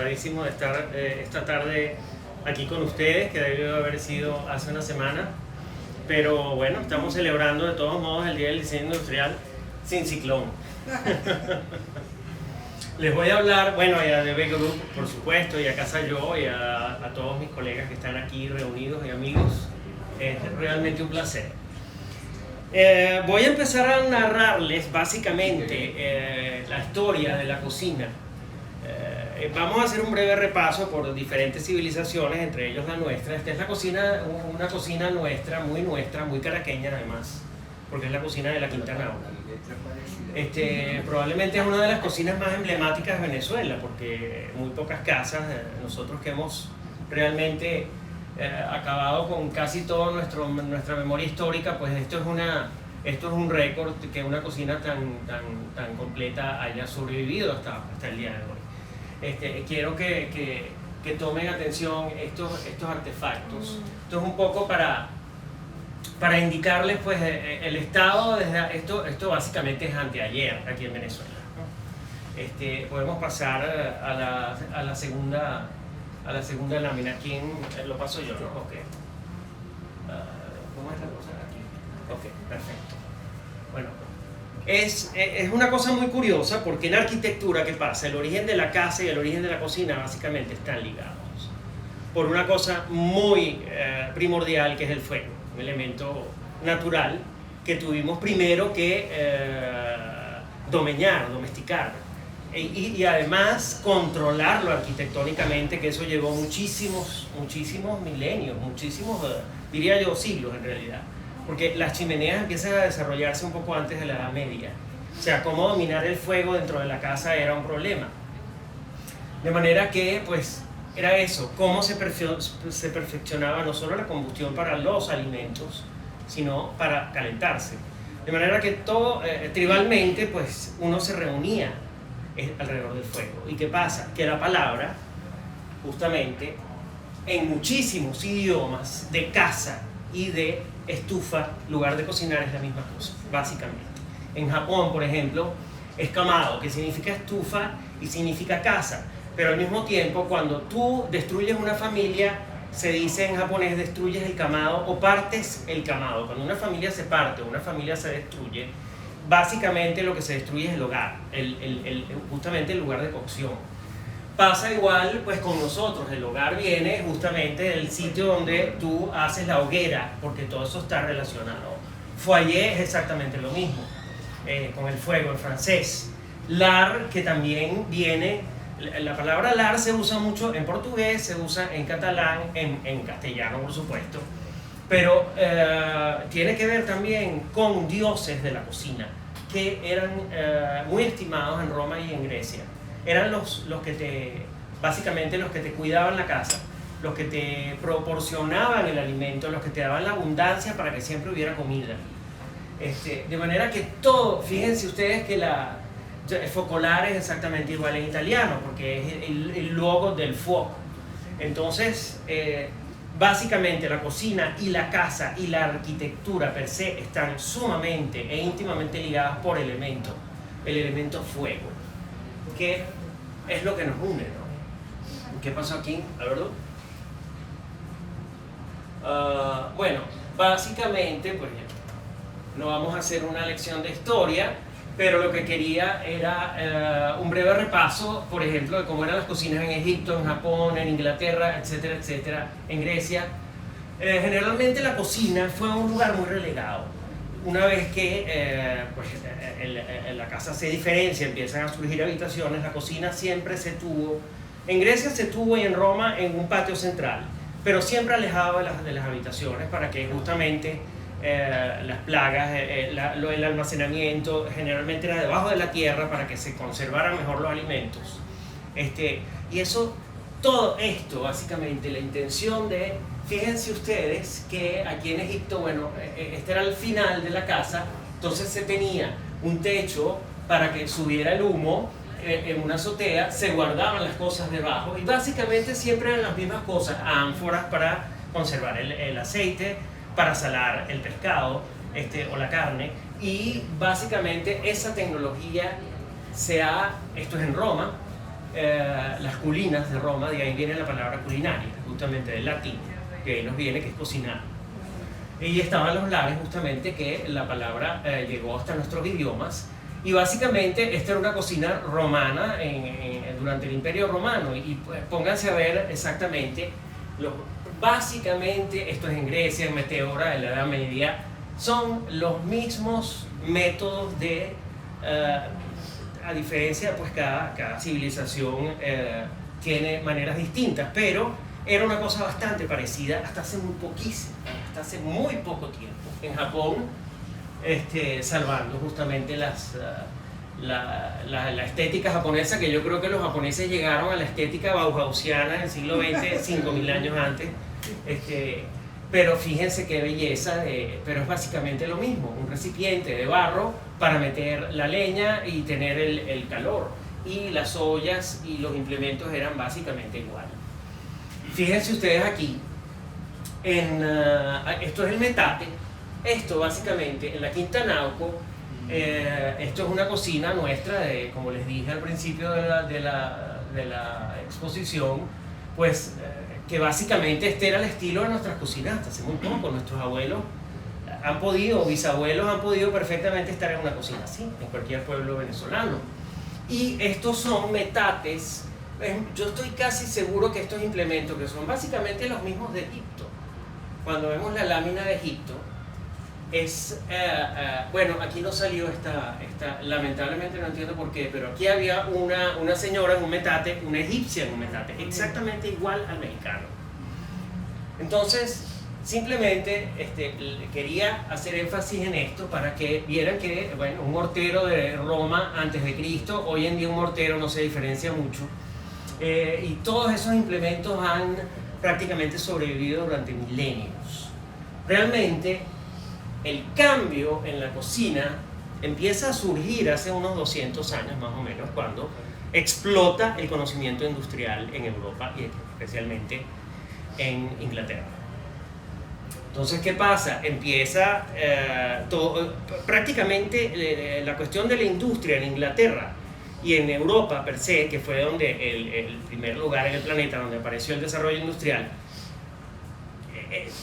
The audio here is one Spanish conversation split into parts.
honradísimo de estar esta tarde aquí con ustedes, que debió haber sido hace una semana. Pero bueno, estamos celebrando de todos modos el Día del Diseño Industrial sin ciclón. Les voy a hablar, bueno, y a The Group, por supuesto, y a Casa Yo, y a todos mis colegas que están aquí reunidos y amigos. Es realmente un placer. Voy a empezar a narrarles básicamente la historia de la cocina. Vamos a hacer un breve repaso por diferentes civilizaciones, entre ellos la nuestra. Esta es la cocina, una cocina nuestra, muy caraqueña además, porque es la cocina de la Quintana Roo. Probablemente es una de las cocinas más emblemáticas de Venezuela, porque muy pocas casas, nosotros que hemos realmente acabado con casi toda nuestra memoria histórica, pues esto es un récord que una cocina tan completa haya sobrevivido hasta el día de hoy. Quiero que tomen atención estos artefactos. Esto es un poco para indicarles pues el estado desde esto básicamente es anteayer aquí en Venezuela, ¿no? Podemos pasar a la segunda lámina. ¿Quién lo paso yo? ¿No? Ok. ¿Cómo es la cosa aquí? Ok, perfecto. Bueno, es una cosa muy curiosa porque en arquitectura, ¿qué pasa? El origen de la casa y el origen de la cocina básicamente están ligados por una cosa muy primordial, que es el fuego, un elemento natural que tuvimos primero que domesticar y además controlarlo arquitectónicamente, que eso llevó muchísimos milenios, diría yo siglos en realidad, porque las chimeneas empiezan a desarrollarse un poco antes de la Edad Media. O sea, cómo dominar el fuego dentro de la casa era un problema. De manera que, pues, era eso, cómo se perfeccionaba no solo la combustión para los alimentos, sino para calentarse. De manera que todo, tribalmente, pues, uno se reunía alrededor del fuego. ¿Y qué pasa? Que la palabra, justamente, en muchísimos idiomas de casa y de estufa, lugar de cocinar, es la misma cosa, básicamente. En Japón, por ejemplo, es kamado, que significa estufa y significa casa, pero al mismo tiempo, cuando tú destruyes una familia, se dice en japonés, destruyes el kamado o partes el kamado. Cuando una familia se parte o una familia se destruye, básicamente lo que se destruye es el hogar, justamente el lugar de cocción. Pasa igual pues con nosotros, el hogar viene justamente del sitio donde tú haces la hoguera, porque todo eso está relacionado. Foyer es exactamente lo mismo, con el fuego en francés. Lar, que también viene, la palabra lar se usa mucho en portugués, se usa en catalán, en castellano por supuesto, pero tiene que ver también con dioses de la cocina, que eran muy estimados en Roma y en Grecia. Eran básicamente los que te cuidaban la casa, los que te proporcionaban el alimento, los que te daban la abundancia para que siempre hubiera comida. De manera que todo, fíjense ustedes que focolare es exactamente igual en italiano, porque es el logo del fuoco. Entonces, básicamente la cocina y la casa y la arquitectura per se están sumamente e íntimamente ligadas por el elemento fuego, que es lo que nos une, ¿no? ¿Qué pasó aquí, Alberto? Bueno, básicamente, pues no vamos a hacer una lección de historia, pero lo que quería era un breve repaso, por ejemplo, de cómo eran las cocinas en Egipto, en Japón, en Inglaterra, etcétera, etcétera, en Grecia. Generalmente la cocina fue un lugar muy relegado. Una vez que la casa se diferencia, empiezan a surgir habitaciones, la cocina siempre se tuvo, en Grecia se tuvo y en Roma en un patio central, pero siempre alejado de las habitaciones para que justamente las plagas, el almacenamiento generalmente era debajo de la tierra para que se conservaran mejor los alimentos. Y eso, todo esto básicamente, la intención de, fíjense ustedes que aquí en Egipto, bueno, este era el final de la casa, entonces se tenía un techo para que subiera el humo, en una azotea, se guardaban las cosas debajo y básicamente siempre eran las mismas cosas, ánforas para conservar el aceite, para salar el pescado o la carne, y básicamente esa tecnología esto es en Roma, las culinas de Roma, de ahí viene la palabra culinaria, justamente del latín, que ahí nos viene, que es cocinar. Y estaban los lares, justamente, que la palabra llegó hasta nuestros idiomas. Y básicamente esta era una cocina romana durante el Imperio Romano. Y pues, pónganse a ver exactamente, básicamente, esto es en Grecia, en Meteora, en la Edad Media, son los mismos métodos de, a diferencia, pues cada civilización tiene maneras distintas, pero era una cosa bastante parecida hasta hace muy poquísimo, hasta hace muy poco tiempo. En Japón, salvando justamente la estética japonesa, que yo creo que los japoneses llegaron a la estética bauhausiana en el siglo XX, 5.000 años antes. Pero fíjense qué belleza, pero es básicamente lo mismo, un recipiente de barro para meter la leña y tener el calor. Y las ollas y los implementos eran básicamente igual. Fíjense ustedes aquí, esto es el metate. Esto básicamente en la Quinta Nauco, esto es una cocina nuestra, como les dije al principio de la exposición, pues que básicamente este era el estilo de nuestras cocinas hasta hace muy poco. Nuestros abuelos han podido, bisabuelos han podido perfectamente estar en una cocina así, en cualquier pueblo venezolano. Y estos son metates. Yo estoy casi seguro que estos implementos, que son básicamente los mismos de Egipto, cuando vemos la lámina de Egipto, bueno, aquí no salió esta, lamentablemente no entiendo por qué, pero aquí había una señora en un metate, una egipcia en un metate, exactamente igual al mexicano. Entonces, simplemente quería hacer énfasis en esto para que vieran que, bueno, un mortero de Roma antes de Cristo, hoy en día un mortero no se diferencia mucho, y todos esos implementos han prácticamente sobrevivido durante milenios. Realmente, el cambio en la cocina empieza a surgir hace unos 200 años más o menos, cuando explota el conocimiento industrial en Europa y especialmente en Inglaterra. Entonces, ¿qué pasa? Empieza prácticamente la cuestión de la industria en Inglaterra y en Europa per se, que fue donde el primer lugar en el planeta donde apareció el desarrollo industrial.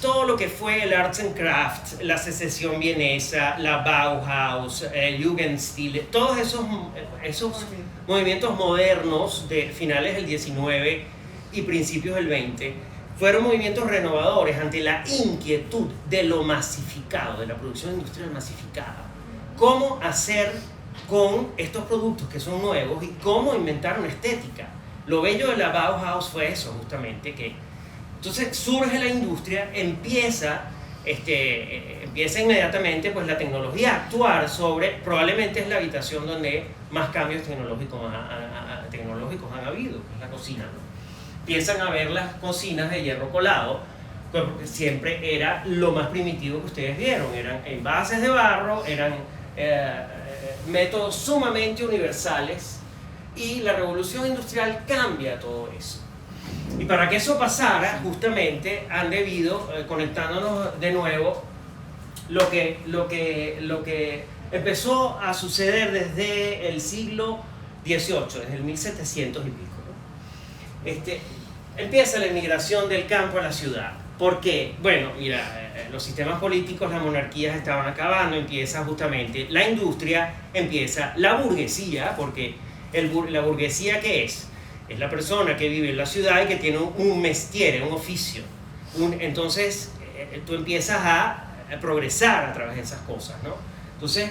Todo lo que fue el Arts and Crafts, la secesión vienesa, la Bauhaus, el Jugendstil, todos esos movimientos modernos de finales del 19 y principios del 20 fueron movimientos renovadores ante la inquietud de lo masificado, de la producción industrial masificada. ¿Cómo hacer con estos productos que son nuevos y cómo inventar una estética? Lo bello de la Bauhaus fue eso, justamente, que entonces surge la industria, empieza inmediatamente pues, la tecnología a actuar sobre, probablemente es la habitación donde más cambios tecnológicos han habido, que es la cocina, ¿no? Empiezan a ver las cocinas de hierro colado, porque siempre era lo más primitivo que ustedes vieron, eran envases de barro, eran métodos sumamente universales, y la revolución industrial cambia todo eso. Y para que eso pasara, justamente han debido, conectándonos de nuevo, lo que empezó a suceder desde el siglo XVIII, desde el 1700 y pico, ¿no? Empieza la emigración del campo a la ciudad. ¿Por qué? Bueno, mira, los sistemas políticos, las monarquías estaban acabando, empieza justamente la industria, empieza la burguesía, porque la burguesía, ¿qué es? Es la persona que vive en la ciudad y que tiene un mestiere, un oficio. Entonces, tú empiezas a progresar a través de esas cosas, ¿no? Entonces,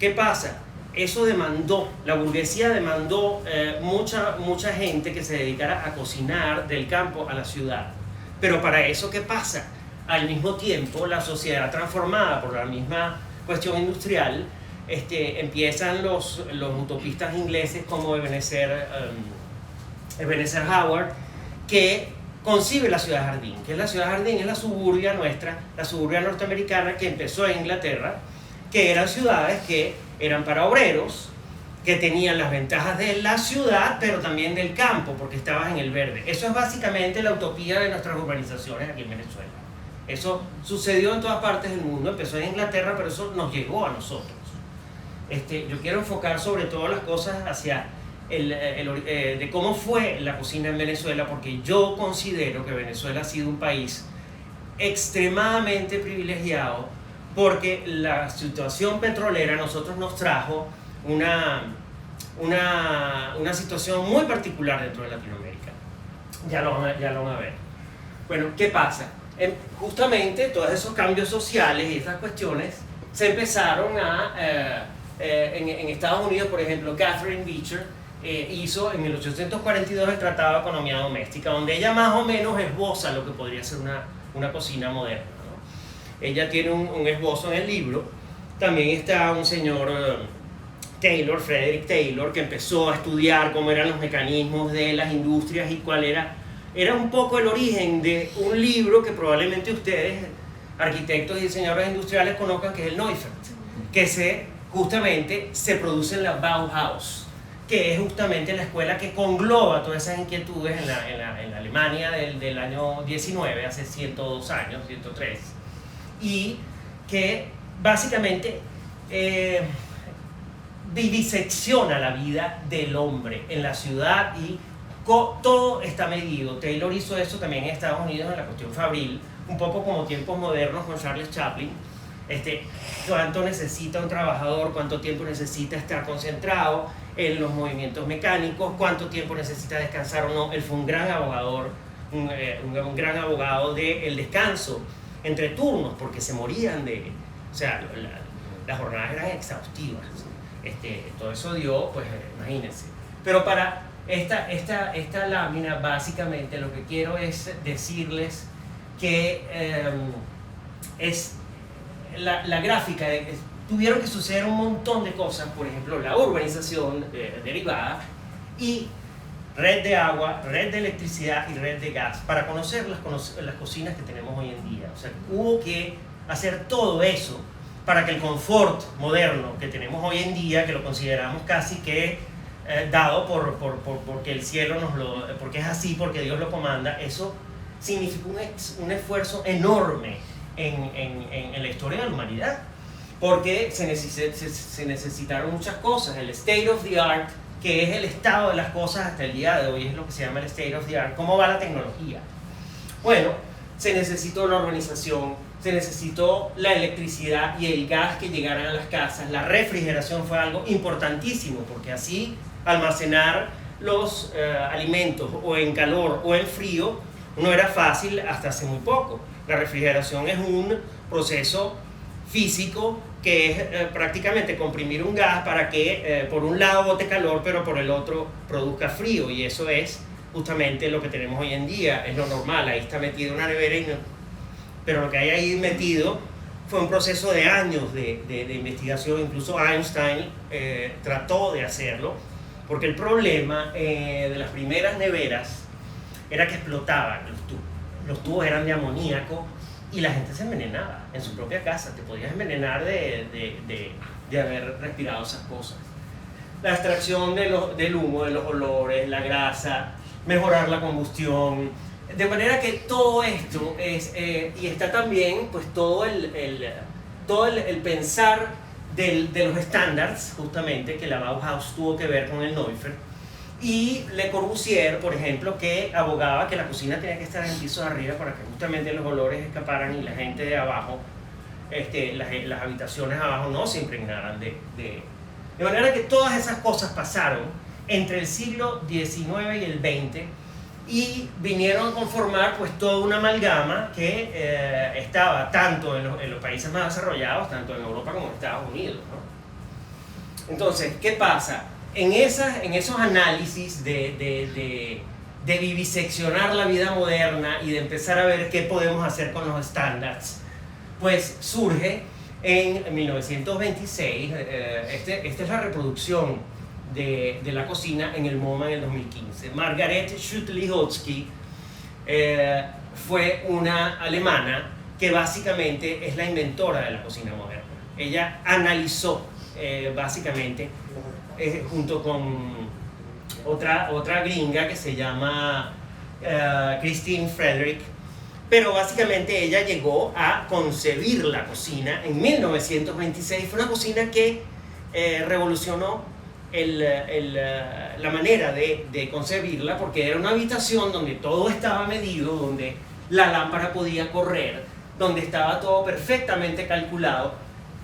¿qué pasa? Eso demandó, la burguesía demandó mucha gente que se dedicara a cocinar del campo a la ciudad. Pero para eso, ¿qué pasa? Al mismo tiempo, la sociedad transformada por la misma cuestión industrial, empiezan los utopistas ingleses como Ebenezer Howard, que concibe la ciudad jardín, que es la ciudad jardín, es la suburbia nuestra, la suburbia norteamericana que empezó en Inglaterra, que eran ciudades que eran para obreros, que tenían las ventajas de la ciudad, pero también del campo, porque estabas en el verde. Eso es básicamente la utopía de nuestras urbanizaciones aquí en Venezuela. Eso sucedió en todas partes del mundo, empezó en Inglaterra, pero eso nos llegó a nosotros. Yo quiero enfocar sobre todo las cosas hacia de cómo fue la cocina en Venezuela, porque yo considero que Venezuela ha sido un país extremadamente privilegiado, porque la situación petrolera a nosotros nos trajo una situación muy particular dentro de Latinoamérica. Ya lo van a ver. Bueno, ¿qué pasa? Justamente todos esos cambios sociales y estas cuestiones se empezaron en Estados Unidos, por ejemplo, Catherine Beecher hizo en 1842 el Tratado de Economía Doméstica, donde ella más o menos esboza lo que podría ser una cocina moderna, ¿no? Ella tiene un esbozo en el libro. También está un señor Taylor, Frederick Taylor, que empezó a estudiar cómo eran los mecanismos de las industrias y cuál era un poco el origen de un libro que probablemente ustedes, arquitectos y diseñadores industriales, conozcan, que es el Neufert, que justamente se produce en la Bauhaus, que es justamente la escuela que congloba todas esas inquietudes en la Alemania del año 19, hace 102 años, 103, y que básicamente vivisecciona la vida del hombre en la ciudad, y todo está medido. Taylor hizo eso también en Estados Unidos en la cuestión fabril, un poco como Tiempos Modernos con Charles Chaplin. Cuánto necesita un trabajador, cuánto tiempo necesita estar concentrado en los movimientos mecánicos, cuánto tiempo necesita descansar o no. Él fue un gran abogado, un gran abogado del descanso entre turnos, porque se morían o sea, las jornadas eran exhaustivas. Todo eso dio, pues imagínense. Pero para esta lámina, básicamente lo que quiero es decirles que es la gráfica. Tuvieron que suceder un montón de cosas, por ejemplo, la urbanización derivada, y red de agua, red de electricidad y red de gas, para conocer las cocinas que tenemos hoy en día. O sea, hubo que hacer todo eso para que el confort moderno que tenemos hoy en día, que lo consideramos casi que dado porque el cielo porque es así, porque Dios lo comanda, eso significó un esfuerzo enorme en la historia de la humanidad, porque se necesitaron muchas cosas. El state of the art, que es el estado de las cosas hasta el día de hoy, es lo que se llama el state of the art. ¿Cómo va la tecnología? Bueno, se necesitó la urbanización, se necesitó la electricidad y el gas que llegaran a las casas. La refrigeración fue algo importantísimo, porque así almacenar los alimentos o en calor o en frío no era fácil hasta hace muy poco. La refrigeración es un proceso físico que es prácticamente comprimir un gas para que por un lado bote calor, pero por el otro produzca frío, y eso es justamente lo que tenemos hoy en día, es lo normal. Ahí está metido una nevera, pero lo que hay ahí metido fue un proceso de años de investigación. Incluso Einstein trató de hacerlo, porque el problema de las primeras neveras era que explotaban los tubos. Los tubos eran de amoníaco y la gente se envenenaba en su propia casa. Te podías envenenar de haber respirado esas cosas. La extracción del humo, de los olores, la grasa, mejorar la combustión. De manera que todo esto es, y está también pues todo el pensar de los estándares, justamente, que la Bauhaus tuvo que ver con el Neufert. Y Le Corbusier, por ejemplo, que abogaba que la cocina tenía que estar en el piso de arriba para que justamente los olores escaparan y la gente de abajo, las habitaciones abajo no se impregnaran de manera que todas esas cosas pasaron entre el siglo XIX y el XX, y vinieron a conformar pues toda una amalgama que estaba tanto en los países más desarrollados, tanto en Europa como en Estados Unidos, ¿no? Entonces, ¿qué pasa? En esos análisis de viviseccionar la vida moderna y de empezar a ver qué podemos hacer con los estándares, pues surge en 1926, esta es la reproducción de la cocina en el MoMA en el 2015. Margaret Schütte-Lihotzky fue una alemana que básicamente es la inventora de la cocina moderna. Ella analizó básicamente junto con otra gringa que se llama Christine Frederick, pero básicamente ella llegó a concebir la cocina en 1926. Fue una cocina que revolucionó la manera de concebirla, porque era una habitación donde todo estaba medido, donde la lámpara podía correr, donde estaba todo perfectamente calculado.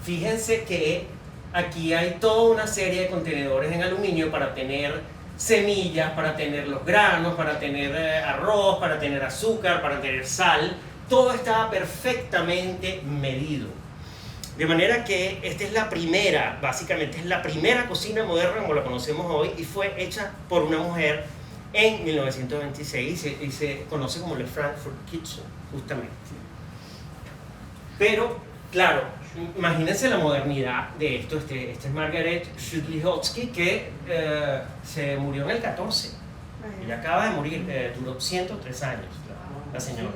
Fíjense que aquí hay toda una serie de contenedores en aluminio para tener semillas, para tener los granos, para tener arroz, para tener azúcar, para tener sal. Todo estaba perfectamente medido. De manera que esta es la primera, básicamente es la primera cocina moderna como la conocemos hoy, y fue hecha por una mujer en 1926 y se conoce como el Frankfurt Kitchen, justamente. Pero, claro, imagínense la modernidad de esto. Este es Margaret Schudlihotsky, que se murió en el 14. Ella acaba de morir, duró 103 años, la señora.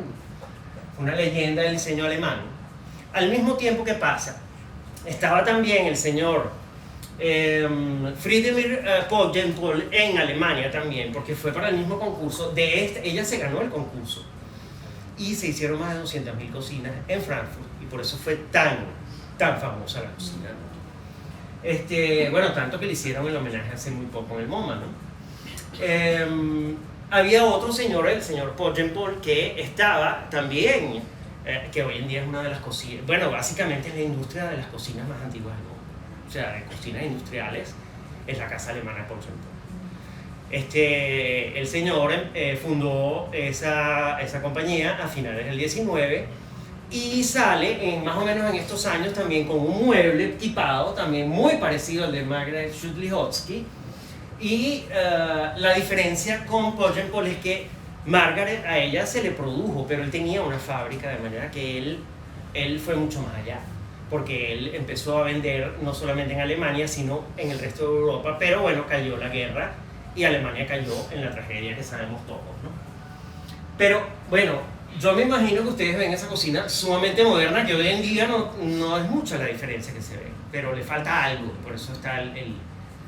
Una leyenda del diseño alemán. Al mismo tiempo que pasa, estaba también el señor Friedrich Poggenpohl en Alemania también, porque fue para el mismo concurso. Ella se ganó el concurso y se hicieron más de 200.000 cocinas en Frankfurt, y por eso fue tan famosa la cocina, ¿no? Bueno, tanto que le hicieron el homenaje hace muy poco en el MoMA, ¿no? Había otro señor, el señor Poggenpohl, que estaba también, que hoy en día es una de las cocinas, bueno, básicamente es la industria de las cocinas más antiguas del mundo. O sea, de cocinas industriales, es la casa alemana Poggenpohl. El señor fundó esa compañía a finales del 19 y sale más o menos en estos años también con un mueble tipado, también muy parecido al de Margaret Schudlihotsky. Y la diferencia con Poggenpohl es que Margaret, a ella se le produjo, pero él tenía una fábrica, de manera que él fue mucho más allá, porque él empezó a vender no solamente en Alemania, sino en el resto de Europa. Pero bueno, cayó la guerra y Alemania cayó en la tragedia que sabemos todos, ¿no? Pero bueno, yo me imagino que ustedes ven esa cocina sumamente moderna, que hoy en día no es mucha la diferencia que se ve, pero le falta algo. Por eso está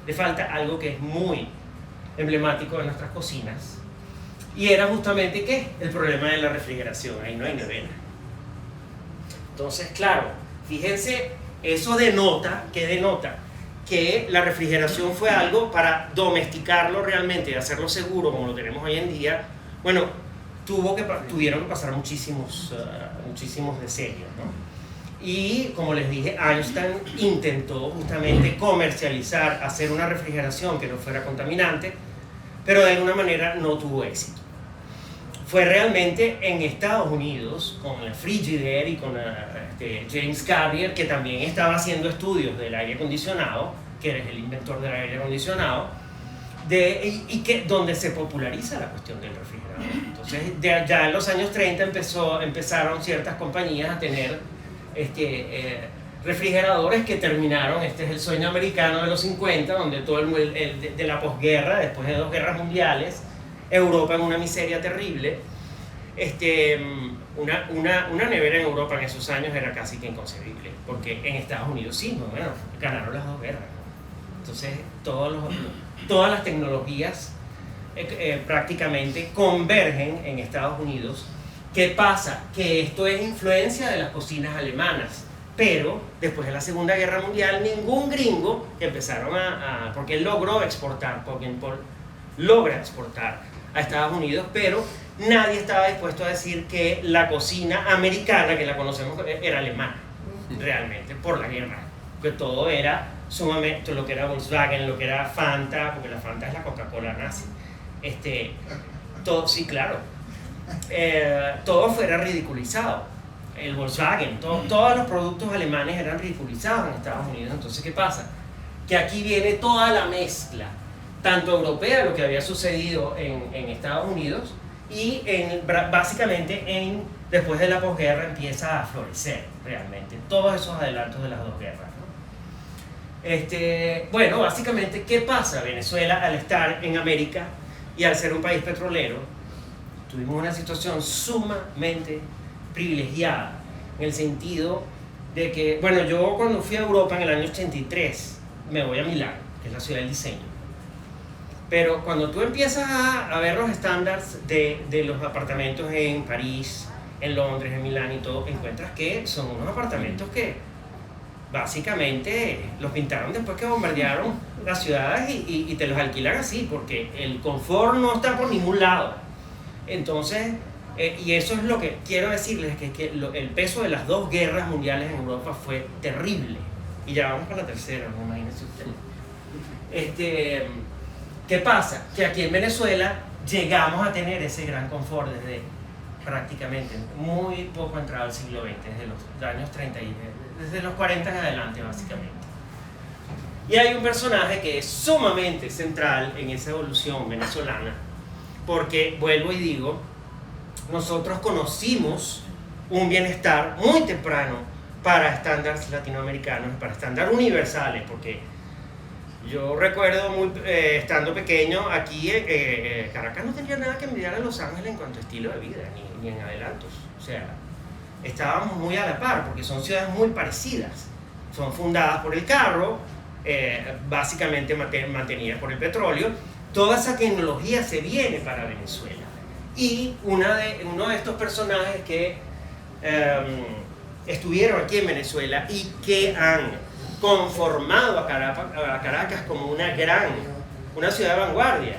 le falta algo que es muy emblemático de nuestras cocinas, y era justamente ¿qué? El problema de la refrigeración. Ahí no hay nevera. Entonces, claro, fíjense, eso denota que la refrigeración fue algo para domesticarlo realmente y hacerlo seguro como lo tenemos hoy en día. Bueno, tuvieron que pasar muchísimos decenios, ¿no? Y como les dije, Einstein intentó justamente comercializar, hacer una refrigeración que no fuera contaminante, pero de alguna manera no tuvo éxito. Fue realmente en Estados Unidos, con la Frigidaire y con James Carrier, que también estaba haciendo estudios del aire acondicionado, que es el inventor del aire acondicionado, donde se populariza la cuestión del refrigerador. Entonces, ya en los años 30 empezaron ciertas compañías a tener refrigeradores que terminaron. Este es el sueño americano de los 50, donde todo de la posguerra, después de 2 guerras mundiales, Europa en una miseria terrible. Una nevera en Europa en esos años era casi que inconcebible, porque en Estados Unidos sí, bueno, ganaron las 2 guerras, ¿no? Entonces todas las tecnologías prácticamente convergen en Estados Unidos. ¿Qué pasa? Que esto es influencia de las cocinas alemanas, pero después de la Segunda Guerra Mundial ningún gringo que empezaron porque él logró exportar, Poggenpohl logra exportar a Estados Unidos, pero nadie estaba dispuesto a decir que la cocina americana, que la conocemos, era alemana realmente, por la guerra, que todo era sumamente, lo que era Volkswagen, lo que era Fanta, porque la Fanta es la Coca-Cola nazi, todo, sí, claro, todo fuera ridiculizado. El Volkswagen, todos los productos alemanes eran ridiculizados en Estados Unidos. Entonces, ¿qué pasa? Que aquí viene toda la mezcla, tanto europea, lo que había sucedido en Estados Unidos, y básicamente después de la posguerra empieza a florecer realmente todos esos adelantos de las 2 guerras, ¿no? Bueno, básicamente, ¿qué pasa? Venezuela, al estar en América y al ser un país petrolero, tuvimos una situación sumamente privilegiada, en el sentido de que, bueno, yo cuando fui a Europa en el año 83, me voy a Milán, que es la ciudad del diseño. Pero cuando tú empiezas a ver los estándares de los apartamentos en París, en Londres, en Milán y todo, encuentras que son unos apartamentos que básicamente los pintaron después que bombardearon las ciudades y te los alquilan así, porque el confort no está por ningún lado. Entonces, y eso es lo que quiero decirles, que el peso de las dos guerras mundiales en Europa fue terrible. Y ya vamos para la tercera, ¿no? Imagínense ustedes. ¿Qué pasa? Que aquí en Venezuela llegamos a tener ese gran confort desde prácticamente muy poco entrado al siglo XX, desde los años 30, desde los 40 en adelante básicamente. Y hay un personaje que es sumamente central en esa evolución venezolana, porque, vuelvo y digo, nosotros conocimos un bienestar muy temprano para estándares latinoamericanos, para estándares universales, porque yo recuerdo estando pequeño, aquí Caracas no tenía nada que envidiar a Los Ángeles en cuanto a estilo de vida, ni en adelantos. O sea, estábamos muy a la par, porque son ciudades muy parecidas. Son fundadas por el carro, básicamente mantenidas por el petróleo. Toda esa tecnología se viene para Venezuela. Y uno de estos personajes que estuvieron aquí en Venezuela y que han conformado a Caracas como una ciudad de vanguardia,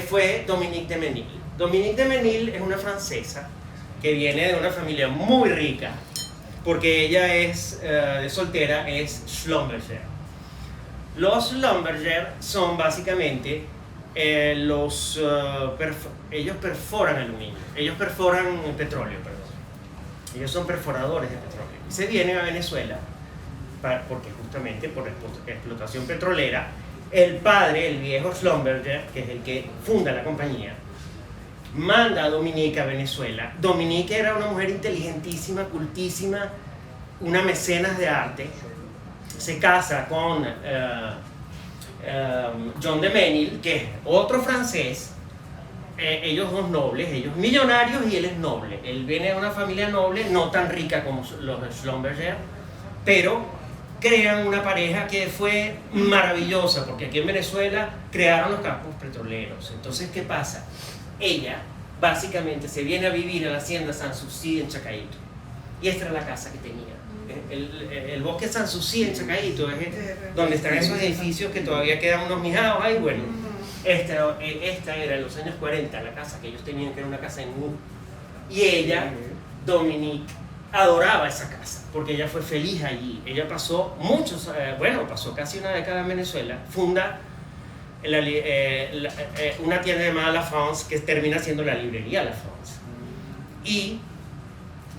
fue Dominique de Menil. Dominique de Menil es una francesa que viene de una familia muy rica, porque ella es de soltera, es Schlumberger. Los Schlumberger son básicamente ellos perforan aluminio, ellos perforan petróleo, perdón. Ellos son perforadores de petróleo. Y se vienen a Venezuela porque justamente por explotación petrolera, el padre, el viejo Schlumberger, que es el que funda la compañía, manda a Dominique a Venezuela. Dominique era una mujer inteligentísima, cultísima, una mecenas de arte. Se casa con John de Menil, que es otro francés. Ellos dos nobles, ellos millonarios y él es noble. Él viene de una familia noble, no tan rica como los Schlumberger, pero crean una pareja que fue maravillosa, porque aquí en Venezuela crearon los campos petroleros. Entonces, ¿qué pasa? Ella básicamente se viene a vivir a la hacienda Sanssouci en Chacaíto, y esta era la casa que tenía. El bosque Sanssouci en Chacaíto es donde están esos edificios que todavía quedan unos mijados ahí. Bueno, esta era en los años 40 la casa que ellos tenían, que era una casa en U. Y ella, Dominique, adoraba esa casa porque ella fue feliz allí. Ella pasó pasó casi una década en Venezuela. Funda una tienda llamada La France, que termina siendo la librería La France. Y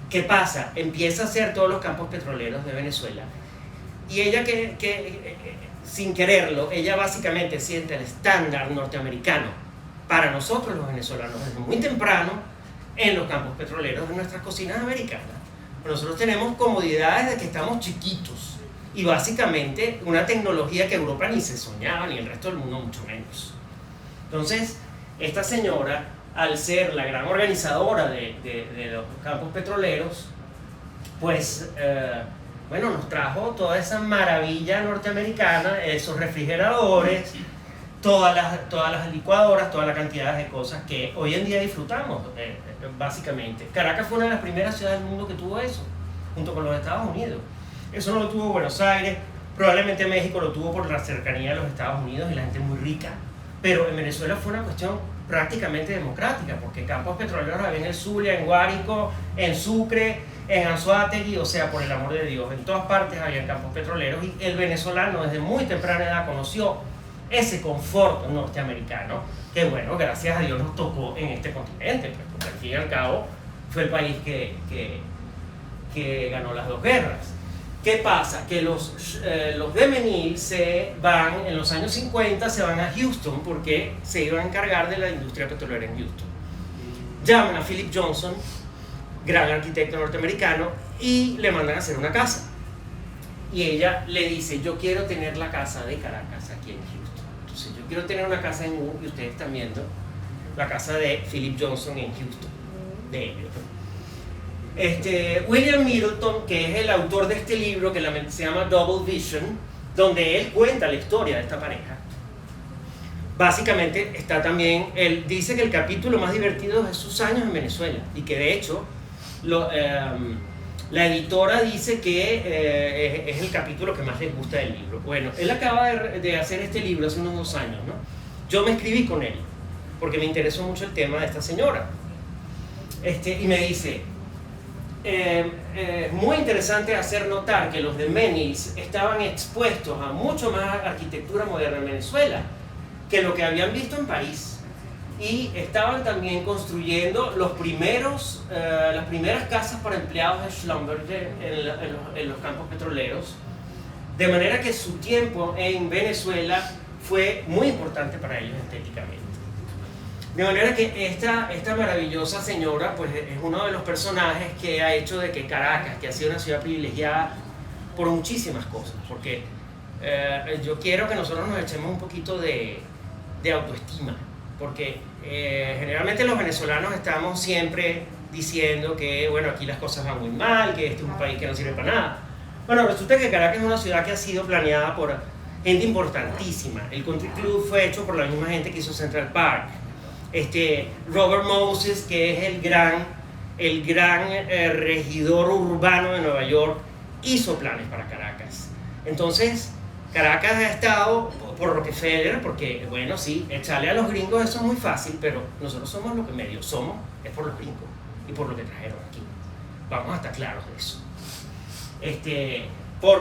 ¿qué pasa? Empieza a hacer todos los campos petroleros de Venezuela. Y ella sin quererlo, ella básicamente siente el estándar norteamericano para nosotros los venezolanos desde muy temprano en los campos petroleros de nuestras cocinas americanas. Nosotros tenemos comodidades de que estamos chiquitos y básicamente una tecnología que Europa ni se soñaba, ni el resto del mundo mucho menos. Entonces, esta señora, al ser la gran organizadora de los campos petroleros, pues nos trajo toda esa maravilla norteamericana, esos refrigeradores, todas las licuadoras, toda la cantidad de cosas que hoy en día disfrutamos, básicamente. Caracas fue una de las primeras ciudades del mundo que tuvo eso, junto con los Estados Unidos. Eso no lo tuvo Buenos Aires, probablemente México lo tuvo por la cercanía de los Estados Unidos y la gente muy rica. Pero en Venezuela fue una cuestión prácticamente democrática, porque campos petroleros había en el Zulia, en Guárico, en Sucre, en Anzoátegui, o sea, por el amor de Dios, en todas partes había campos petroleros, y el venezolano desde muy temprana edad conoció ese confort norteamericano que, bueno, gracias a Dios nos tocó en este continente, pues, porque al fin y al cabo fue el país que ganó las dos guerras. ¿Qué pasa? Que los de Menil en los años 50 se van a Houston porque se iban a encargar de la industria petrolera en Houston. Llaman a Philip Johnson, gran arquitecto norteamericano, y le mandan a hacer una casa. Y ella le dice: yo quiero tener la casa de Caracas aquí en Houston. Entonces, yo quiero tener una casa en U, y ustedes están viendo la casa de Philip Johnson en Houston, de ellos. William Middleton, que es el autor de este libro que se llama Double Vision, donde él cuenta la historia de esta pareja, básicamente está también, él dice que el capítulo más divertido es sus años en Venezuela, y que de hecho La editora dice que es el capítulo que más les gusta del libro. Bueno, él acaba de hacer este libro hace unos 2 años, ¿no? Yo me escribí con él, porque me interesó mucho el tema de esta señora. Y me dice, muy interesante hacer notar que los de Menils estaban expuestos a mucho más arquitectura moderna en Venezuela que lo que habían visto en París. Y estaban también construyendo las primeras casas para empleados de Schlumberger en los campos petroleros, de manera que su tiempo en Venezuela fue muy importante para ellos estéticamente. De manera que esta maravillosa señora pues, es uno de los personajes que ha hecho de que Caracas, que ha sido una ciudad privilegiada por muchísimas cosas, porque yo quiero que nosotros nos echemos un poquito de autoestima, porque generalmente los venezolanos estamos siempre diciendo que bueno, aquí las cosas van muy mal, que este es un país que no sirve para nada. Bueno, resulta que Caracas es una ciudad que ha sido planeada por gente importantísima. El Country Club fue hecho por la misma gente que hizo Central Park. Robert Moses, que es el gran regidor urbano de Nueva York, hizo planes para Caracas. Entonces, Caracas ha estado por Rockefeller, porque, bueno, sí, echarle a los gringos eso es muy fácil, pero nosotros somos lo que medio somos, es por los gringos y por lo que trajeron aquí. Vamos a estar claros de eso.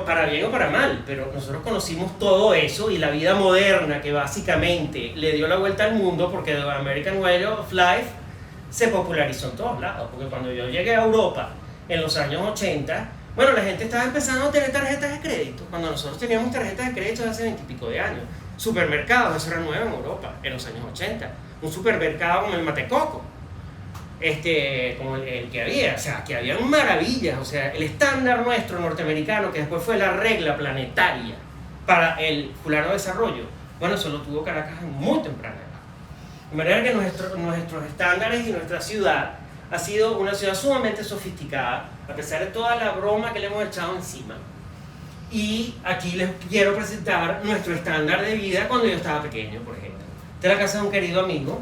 Para bien o para mal, pero nosotros conocimos todo eso y la vida moderna que básicamente le dio la vuelta al mundo, porque The American Way of Life se popularizó en todos lados, porque cuando yo llegué a Europa en los años 80, bueno, la gente estaba empezando a tener tarjetas de crédito, cuando nosotros teníamos tarjetas de crédito hace 20 y pico de años. Supermercados, eso era nuevo en Europa en los años 80, un supermercado como el Matecoco, como el que había, o sea, que habían maravillas, o sea, el estándar nuestro norteamericano, que después fue la regla planetaria para el fulano desarrollo, bueno, eso lo tuvo Caracas muy temprano. De manera que nuestros estándares y nuestra ciudad ha sido una ciudad sumamente sofisticada, a pesar de toda la broma que le hemos echado encima. Y aquí les quiero presentar nuestro estándar de vida cuando yo estaba pequeño, por ejemplo. Esta es la casa de un querido amigo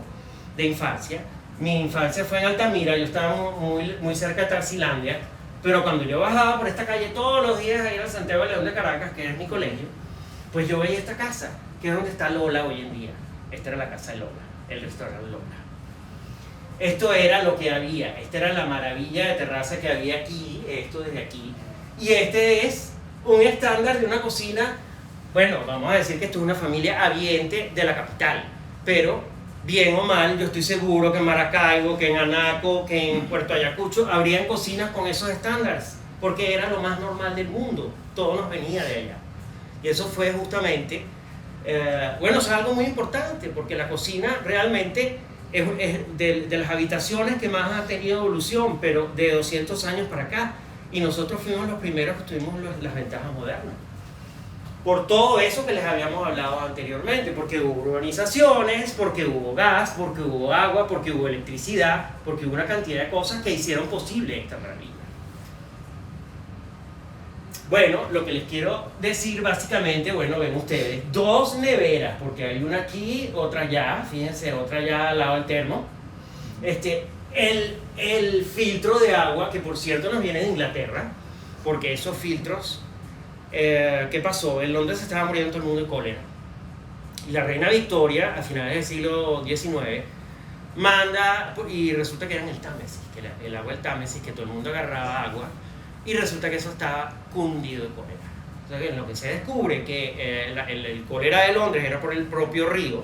de infancia. Mi infancia fue en Altamira, yo estaba muy cerca de Tarsilandia, pero cuando yo bajaba por esta calle todos los días a ir al Santiago de León de Caracas, que es mi colegio, pues yo veía esta casa, que es donde está Lola hoy en día. Esta era la casa de Lola, el restaurante Lola. Esto era lo que había, esta era la maravilla de terraza que había aquí, esto desde aquí. Y este es un estándar de una cocina, bueno, vamos a decir que esto es una familia habiente de la capital, pero bien o mal, yo estoy seguro que en Maracaibo, que en Anaco, que en Puerto Ayacucho habrían cocinas con esos estándares, porque era lo más normal del mundo, todo nos venía de allá. Y eso fue justamente, bueno, eso es algo muy importante, porque la cocina realmente es de las habitaciones que más ha tenido evolución, pero de 200 años para acá, y nosotros fuimos los primeros que tuvimos las ventajas modernas. Por todo eso que les habíamos hablado anteriormente, porque hubo urbanizaciones, porque hubo gas, porque hubo agua, porque hubo electricidad, porque hubo una cantidad de cosas que hicieron posible esta maravilla. Bueno, lo que les quiero decir básicamente, bueno, ven ustedes, 2 neveras, porque hay una aquí, otra allá, fíjense, otra allá al lado del termo. El filtro de agua, que por cierto nos viene de Inglaterra, porque esos filtros, ¿qué pasó? En Londres se estaba muriendo todo el mundo de cólera. Y la reina Victoria, a finales del siglo XIX, manda, y resulta que era en el Támesis, que el agua del Támesis, que todo el mundo agarraba agua, y resulta que eso estaba cundido de cólera. O sea, que en lo que se descubre que el cólera de Londres era por el propio río,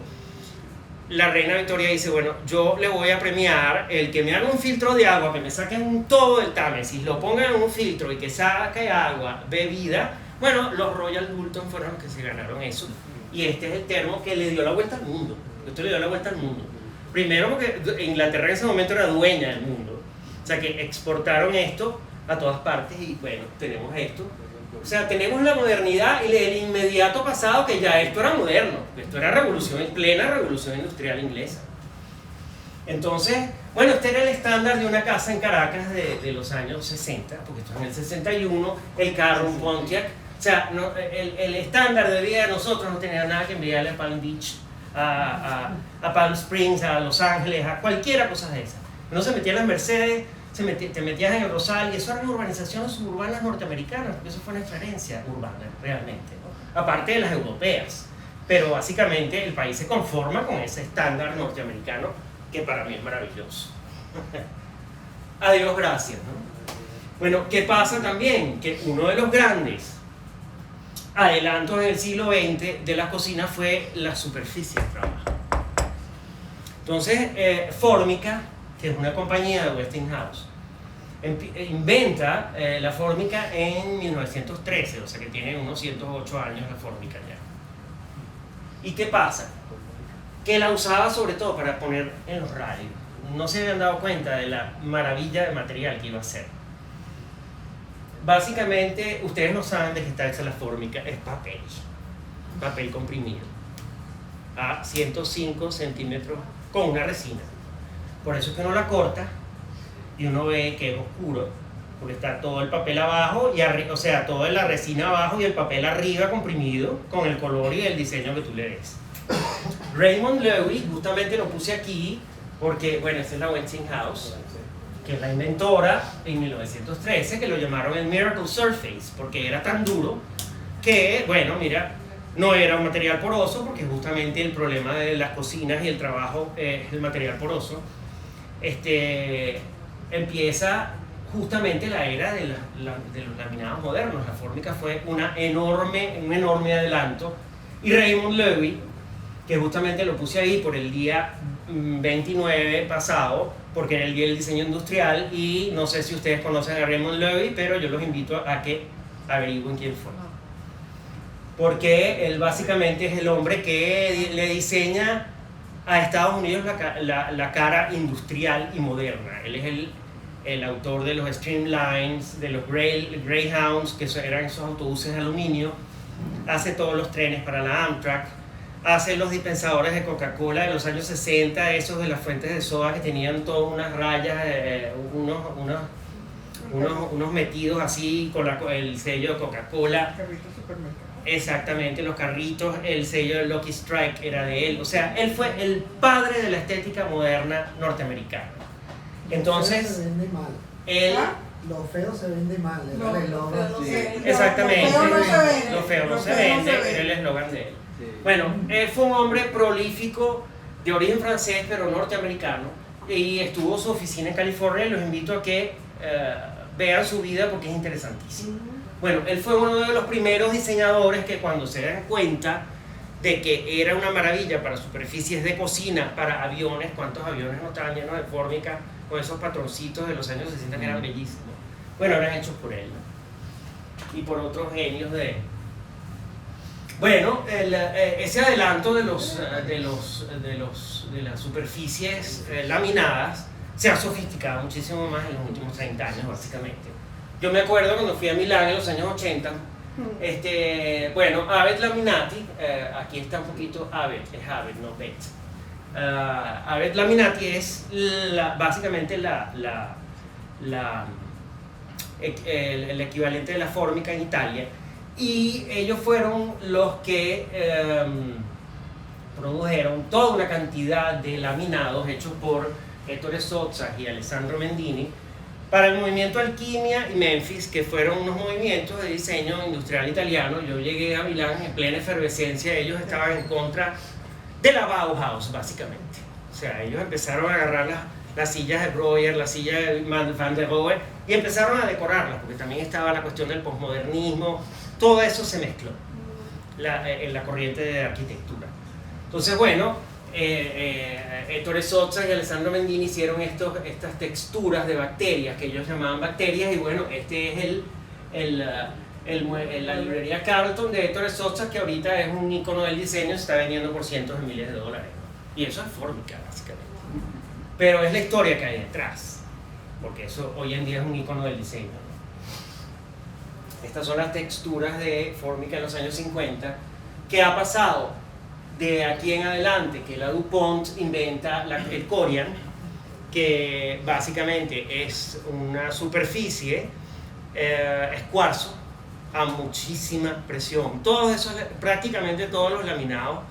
la reina Victoria dice, bueno, yo le voy a premiar el que me haga un filtro de agua, que me saquen todo el Támesis, lo pongan en un filtro y que saque agua bebida. Bueno, los Royal Doulton fueron los que se ganaron eso. Y este es el termo que le dio la vuelta al mundo. Esto le dio la vuelta al mundo. Primero porque Inglaterra en ese momento era dueña del mundo. O sea que exportaron esto a todas partes y bueno, tenemos esto. O sea, tenemos la modernidad y el inmediato pasado, que ya esto era moderno. Esto era plena revolución industrial inglesa. Entonces, bueno, este era el estándar de una casa en Caracas de los años 60, porque esto es en el 61, el carro, un Pontiac. O sea, no, el estándar de vida de nosotros no tenía nada que enviarle a Palm Beach, a Palm Springs, a Los Ángeles, a cualquiera cosa de esas. No se metía en las Mercedes, te metías en el Rosal y eso eran urbanizaciones suburbanas norteamericanas, porque eso fue nuestra herencia urbana realmente, ¿no? Aparte de las europeas. Pero básicamente el país se conforma con ese estándar norteamericano que para mí es maravilloso. Adiós, gracias, ¿no? Bueno, ¿qué pasa también? Que uno de los grandes adelantos del siglo XX de las cocinas fue la superficie de trabajo. Entonces, Formica, que es una compañía de Westinghouse, inventa la Formica en 1913, o sea que tiene unos 108 años la Formica ya. ¿Y qué pasa? Que la usaba sobre todo para poner en los radios. No se habían dado cuenta de la maravilla de material que iba a ser. Básicamente, ustedes no saben de qué está hecha la Formica, es papel comprimido a 105 centímetros con una resina. Por eso es que uno la corta y uno ve que es oscuro, porque está todo el papel abajo, o sea, toda la resina abajo y el papel arriba comprimido con el color y el diseño que tú le des. Raymond Loewy, justamente lo puse aquí porque, bueno, esta es la Westinghouse, que es la inventora en 1913, que lo llamaron el Miracle Surface, porque era tan duro que, bueno, mira, no era un material poroso, porque justamente el problema de las cocinas y el trabajo es el material poroso. Empieza justamente la era de los laminados modernos. La Formica fue un enorme adelanto, y Raymond Loewy, que justamente lo puse ahí por el día 29 pasado, porque era el día del diseño industrial, y no sé si ustedes conocen a Raymond Loewy, pero yo los invito a que averigüen quién fue. Porque él básicamente es el hombre que le diseña a Estados Unidos la cara industrial y moderna. Él es el autor de los Streamlines, de los Greyhounds, que eran esos autobuses de aluminio, hace todos los trenes para la Amtrak, hace los dispensadores de Coca-Cola de los años 60, esos de las fuentes de soda que tenían todas unas rayas, unos metidos así con el sello de Coca-Cola. Exactamente, los carritos, el sello de Lucky Strike era de él. O sea, él fue el padre de la estética moderna norteamericana. Entonces, se vende mal. Él... Lo feo se vende mal, Exactamente, lo feo no se vende, era el eslogan de él. Bueno, él fue un hombre prolífico, de origen francés, pero norteamericano, y estuvo su oficina en California, y los invito a que vean su vida porque es interesantísimo. Bueno, él fue uno de los primeros diseñadores que, cuando se dan cuenta de que era una maravilla para superficies de cocina, para aviones, ¿cuántos aviones no estaban llenos de Formica con esos patroncitos de los años 60 que eran bellísimos? Bueno, eran hechos por él, ¿no? Y por otros genios de él. Bueno, ese adelanto de las superficies laminadas se ha sofisticado muchísimo más en los últimos 30 años, básicamente. Yo me acuerdo cuando fui a Milán en los años 80, bueno, Avet Laminati, aquí está un poquito Avet, es Avet, no Bet. Avet Laminati es básicamente el equivalente de la Formica en Italia, y ellos fueron los que produjeron toda una cantidad de laminados hechos por Ettore Sozza y Alessandro Mendini para el movimiento Alquimia y Memphis, que fueron unos movimientos de diseño industrial italiano. Yo llegué a Milán en plena efervescencia, ellos estaban en contra de la Bauhaus, básicamente. O sea, ellos empezaron a agarrar las sillas de Breuer, las sillas de Van der Rohe, y empezaron a decorarlas, porque también estaba la cuestión del posmodernismo. Todo eso se mezcló en la corriente de arquitectura. Entonces, bueno, Ettore Sozza y Alessandro Mendini hicieron estas texturas de bacterias que ellos llamaban bacterias, y bueno, este es la librería Carlton de Ettore Sozza, que ahorita es un icono del diseño, se está vendiendo por cientos de miles de dólares, ¿no? Y eso es Formica, básicamente. Pero es la historia que hay detrás, porque eso hoy en día es un icono del diseño, ¿no? Estas son las texturas de Formica en los años 50. ¿Qué ha pasado de aquí en adelante? Que la DuPont inventa el Corian, que básicamente es una superficie, es cuarzo a muchísima presión. Prácticamente todos los laminados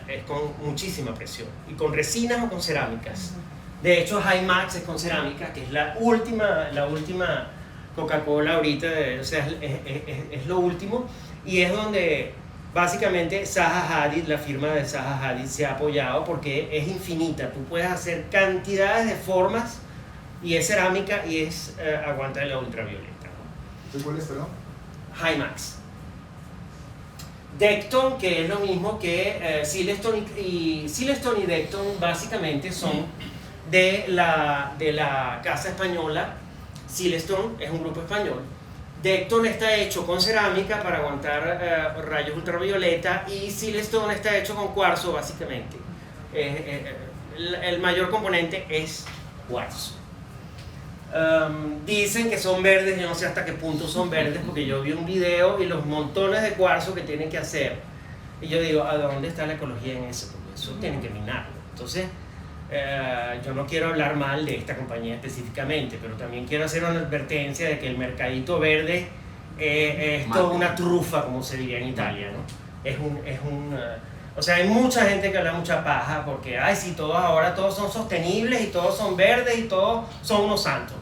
es con muchísima presión, y con resinas o con cerámicas. De hecho, Himax es con cerámica, que es la última Coca-Cola ahorita, o sea, es lo último, y es donde básicamente Zaha Hadid, la firma de Zaha Hadid, se ha apoyado porque es infinita. Tú puedes hacer cantidades de formas y es cerámica y aguanta la ultravioleta, ¿no? ¿Cuál es, perdón? Himax. Decton, que es lo mismo que Silestone y Decton básicamente son de la casa española. Silestone es un grupo español. Decton está hecho con cerámica para aguantar rayos ultravioleta y Silestone está hecho con cuarzo básicamente. El mayor componente es cuarzo. Dicen que son verdes, yo no sé hasta qué punto son verdes porque yo vi un video y los montones de cuarzo que tienen que hacer y yo digo, ¿a dónde está la ecología en eso? Porque eso tienen que minarlo. Entonces yo no quiero hablar mal de esta compañía específicamente, pero también quiero hacer una advertencia de que el mercadito verde es toda una trufa, como se diría en Italia, ¿no? O sea, hay mucha gente que habla mucha paja porque, ay, sí, todos son sostenibles y todos son verdes y todos son unos santos.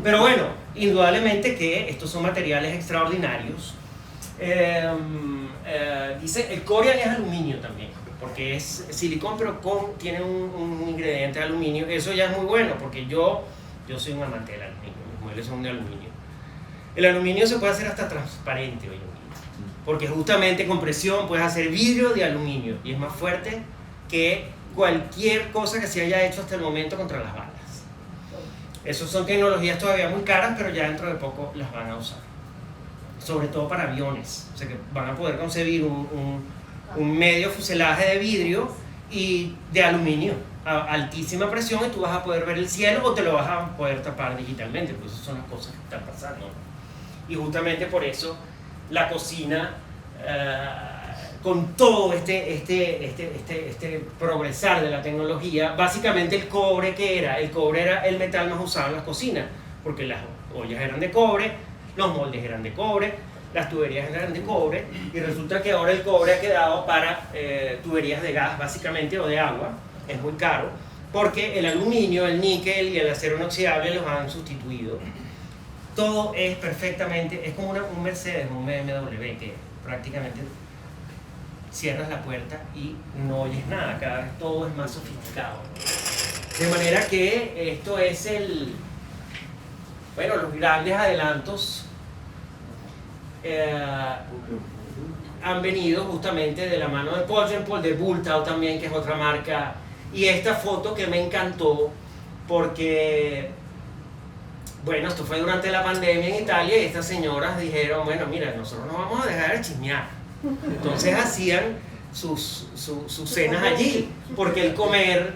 Pero bueno, indudablemente que estos son materiales extraordinarios. Dice, el Corian es aluminio también, porque es silicón, pero tiene un ingrediente de aluminio. Eso ya es muy bueno, porque yo soy un amante del aluminio, mis muebles son de aluminio. El aluminio se puede hacer hasta transparente hoy en día, porque justamente con presión puedes hacer vidrio de aluminio y es más fuerte que cualquier cosa que se haya hecho hasta el momento contra las balas. Esas son tecnologías todavía muy caras, pero ya dentro de poco las van a usar, sobre todo para aviones. O sea que van a poder concebir un medio fuselaje de vidrio y de aluminio a altísima presión y tú vas a poder ver el cielo o te lo vas a poder tapar digitalmente, pues esas son las cosas que están pasando. Y justamente por eso la cocina, con todo este progresar de la tecnología, básicamente el cobre era el metal más usado en las cocinas, porque las ollas eran de cobre, los moldes eran de cobre, las tuberías eran de cobre, y resulta que ahora el cobre ha quedado para tuberías de gas básicamente o de agua. Es muy caro porque el aluminio, el níquel y el acero inoxidable los han sustituido. Todo es perfectamente, es como un Mercedes, un BMW, que prácticamente cierras la puerta y no oyes nada, cada vez todo es más sofisticado. De manera que esto es los grandes adelantos han venido justamente de la mano de Poggenpol, de Bultau también, que es otra marca. Y esta foto que me encantó porque, bueno, esto fue durante la pandemia en Italia y estas señoras dijeron, bueno, mira, nosotros no vamos a dejar de chismear. Entonces hacían sus cenas allí, porque el comer,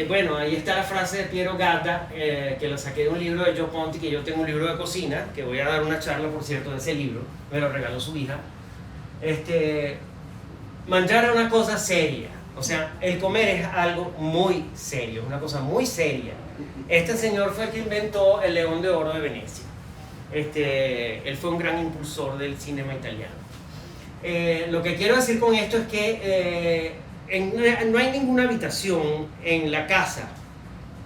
bueno, ahí está la frase de Piero Gatta, que lo saqué de un libro de Joe Ponti, que yo tengo un libro de cocina, que voy a dar una charla, por cierto, de ese libro, me lo regaló su hija. Mangiare es una cosa seria. O sea, el comer es algo muy serio, es una cosa muy seria. Este señor fue el que inventó el León de Oro de Venecia. Él fue un gran impulsor del cinema italiano. Lo que quiero decir con esto es que no hay ninguna habitación en la casa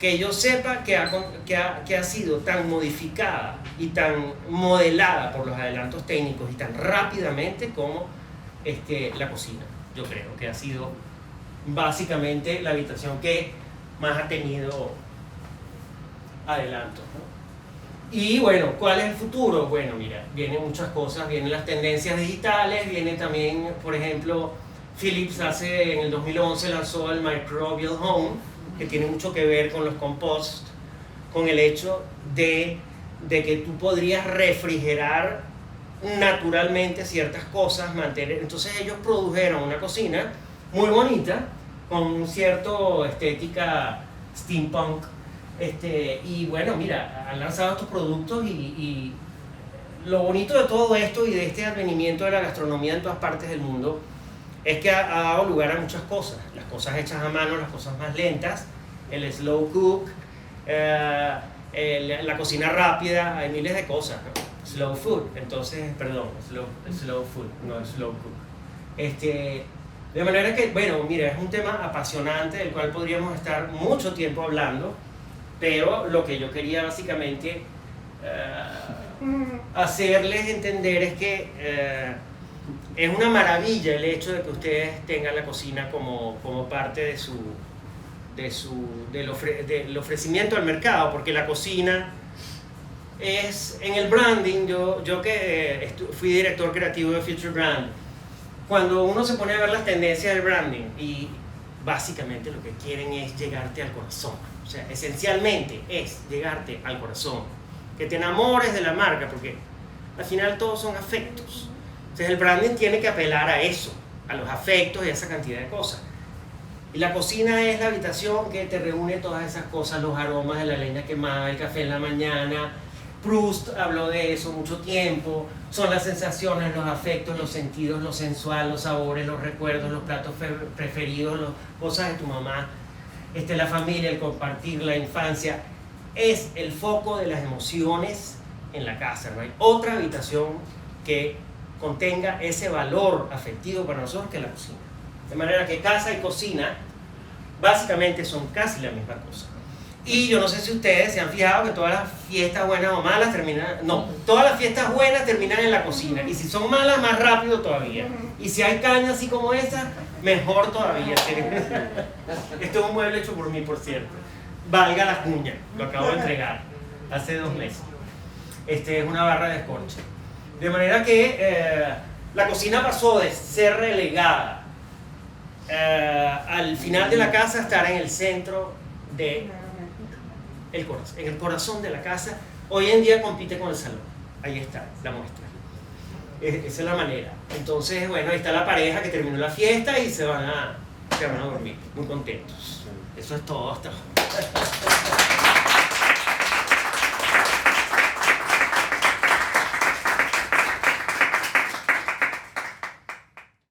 que yo sepa que ha sido tan modificada y tan modelada por los adelantos técnicos y tan rápidamente como la cocina. Yo creo que ha sido básicamente la habitación que más ha tenido adelantos, ¿no? Y bueno, ¿cuál es el futuro? Bueno, mira, vienen muchas cosas, vienen las tendencias digitales, viene también, por ejemplo, Philips en el 2011 lanzó el Microbial Home, que tiene mucho que ver con los compost, con el hecho de que tú podrías refrigerar naturalmente ciertas cosas, entonces ellos produjeron una cocina muy bonita, con cierta estética steampunk, y bueno, mira, han lanzado estos productos y lo bonito de todo esto y de este advenimiento de la gastronomía en todas partes del mundo es que ha dado lugar a muchas cosas, las cosas hechas a mano, las cosas más lentas, el slow cook, la cocina rápida, hay miles de cosas, ¿no? Slow food, entonces, perdón, slow food, no slow cook. De manera que, bueno, mira, es un tema apasionante del cual podríamos estar mucho tiempo hablando, pero lo que yo quería básicamente hacerles entender es que es una maravilla el hecho de que ustedes tengan la cocina como parte del ofrecimiento al mercado, porque la cocina es, en el branding, yo que fui director creativo de Future Brand, cuando uno se pone a ver las tendencias del branding, y básicamente lo que quieren es llegarte al corazón, o sea, esencialmente es llegarte al corazón, que te enamores de la marca, porque al final todos son afectos. Entonces el branding tiene que apelar a eso, a los afectos y a esa cantidad de cosas. Y la cocina es la habitación que te reúne todas esas cosas, los aromas de la leña quemada, el café en la mañana. Proust habló de eso mucho tiempo. Son las sensaciones, los afectos, los sentidos, lo sensual, los sabores, los recuerdos, los platos preferidos, las cosas de tu mamá, la familia, el compartir, la infancia. Es el foco de las emociones en la casa. No hay otra habitación que contenga ese valor afectivo para nosotros que la cocina. De manera que casa y cocina básicamente son casi la misma cosa. Y yo no sé si ustedes se han fijado que todas las fiestas buenas o malas terminan... No, todas las fiestas buenas terminan en la cocina. Y si son malas, más rápido todavía. Y si hay caña así como esa, mejor todavía. Esto es un mueble hecho por mí, por cierto. Valga la cuña, lo acabo de entregar hace 2 meses. Es una barra de escorche. De manera que la cocina pasó de ser relegada al final de la casa a estar en el centro de en el corazón de la casa. Hoy en día compite con el salón. Ahí está la muestra. Esa es la manera. Entonces, bueno, ahí está la pareja que terminó la fiesta y se van a dormir muy contentos. Eso es todo. Hasta